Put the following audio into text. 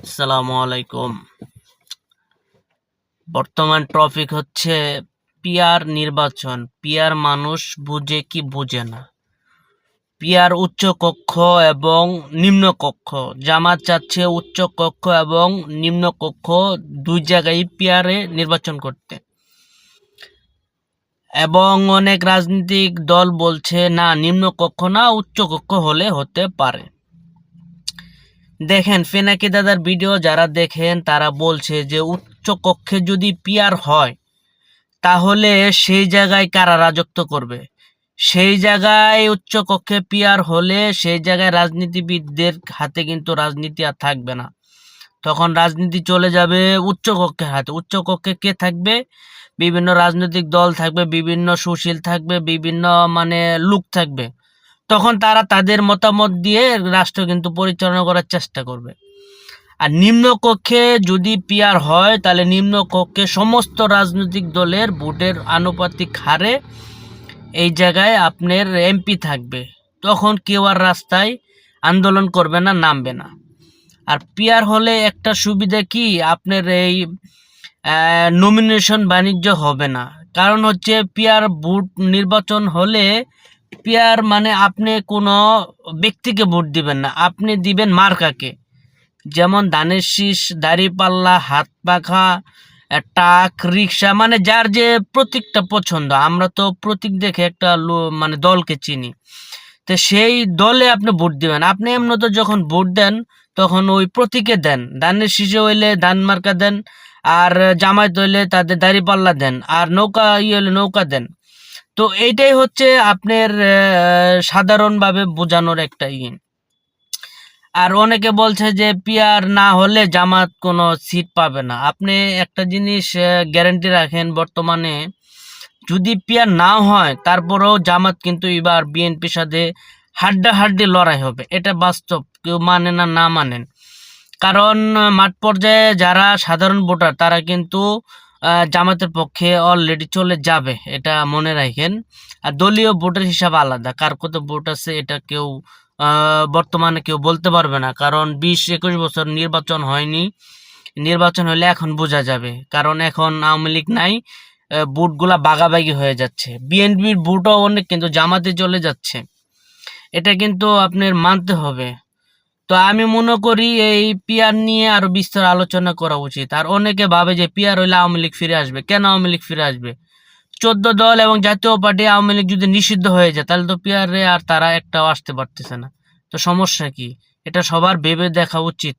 আসসালামু আলাইকুম। বর্তমান টপিক হচ্ছে পিয়ার নির্বাচন। পিয়ার মানুষ বুঝে কি বুঝে না। পিয়ার উচ্চ কক্ষ এবং নিম্ন কক্ষ। জামাত চাচ্ছে উচ্চ কক্ষ এবং নিম্ন কক্ষ দুই জায়গায় পিয়ারে নির্বাচন করতে, এবং অনেক রাজনৈতিক দল বলছে না, নিম্ন কক্ষ না, উচ্চ কক্ষ হলে হতে পারে। দেখেন, ফেনাকি দাদার ভিডিও যারা দেখেন তারা বলছে যে উচ্চ কক্ষে যদি পিয়ার হয় তাহলে সেই জায়গায় কারা রাজত্ব করবে। সেই জায়গায় উচ্চ কক্ষে পিয়ার হলে সেই জায়গায় রাজনীতিবিদদের হাতে কিন্তু রাজনীতি আর থাকবে না। তখন রাজনীতি চলে যাবে উচ্চ কক্ষের হাতে। উচ্চ কক্ষে কে থাকবে? বিভিন্ন রাজনৈতিক দল থাকবে, বিভিন্ন সুশীল থাকবে, বিভিন্ন লোক থাকবে। তখন তারা তাদের মতামত দিয়ে রাষ্ট্র কিন্তু পরিচালনা করার চেষ্টা করবে। আর নিম্ন কক্ষে যদি পিয়ার হয় তাহলে নিম্ন কক্ষে সমস্ত রাজনৈতিক দলের ভোটের আনুপাতিক হারে এই জায়গায় আপনার এমপি থাকবে। তখন কেউ আর রাস্তায় আন্দোলন করবে না, নামবে না। আর পিয়ার হলে একটা সুবিধা কি, আপনার এই নমিনেশন বাণিজ্য হবে না। কারণ হচ্ছে পিয়ার ভোট নির্বাচন হলে পিয়ার আপনি কোনো ব্যক্তিকে ভোট দিবেন না, আপনি দিবেন মার্কাকে। যেমন ধানের শীষ, দাঁড়িপাল্লা, হাত পাখা, টাক, রিক্সা, যার যে প্রতীকটা পছন্দ। আমরা তো প্রতীক দেখে একটা দলকে চিনি, তো সেই দলে আপনি ভোট দিবেন। আপনি এমন তো যখন ভোট দেন তখন ওই প্রতীকে দেন। ধানের শীষে হইলে ধান মার্কা দেন, আর জামায়াত হইলে তাদের দাঁড়িপাল্লা দেন, আর নৌকা হইলে নৌকা দেন। তো এইটাই হচ্ছে আপনার সাধারণভাবে বোঝানোর একটা আর অনেকে বলছে যে পিয়ার না হলে জামাত কোনো সিট পাবে না। আপনি একটা জিনিস গ্যারান্টি রাখেন, বর্তমানে যদি পিয়ার না হয় তারপরেও জামাত কিন্তু এবার বিএনপির সাথে হাড্ডাহাড্ডি লড়াই হবে। এটা বাস্তব, কেউ মানে না, না মানেন। কারণ মাঠ পর্যায়ে যারা সাধারণ ভোটার তারা কিন্তু জামাতের পক্ষে অলরেডি চলে যাবে, এটা মনে রাখেন। আর দলীয় ভোটের হিসাব আলাদা, কার কত ভোট আছে এটা কেউ বর্তমানে কেউ বলতে পারবে না। কারণ 20-21 বছর নির্বাচন হয়নি। নির্বাচন হলে এখন বোঝা যাবে, কারণ এখন আওয়ামী লীগ নাই, ভোটগুলা বাগাবাগি হয়ে যাচ্ছে। বিএনপির ভোটও অনেক কিন্তু জামাতে চলে যাচ্ছে, এটা কিন্তু আপনার মানতে হবে। তো আমি মনে করি এই পিয়ার নিয়ে আরো বিস্তর আলোচনা করা উচিত। আর অনেকে ভাবে যে পিয়ার হইলে আওয়ামী লীগ ফিরে আসবে। কেন আওয়ামী লীগ ফিরে আসবে? 14 দল এবং জাতীয় পার্টি আওয়ামী লীগ যদি নিষিদ্ধ হয়ে যায় তাহলে তো পিয়ারে আর তারা একটাও আসতে পারতেছে না। তো সমস্যা কি? এটা সবার ভেবে দেখা উচিত।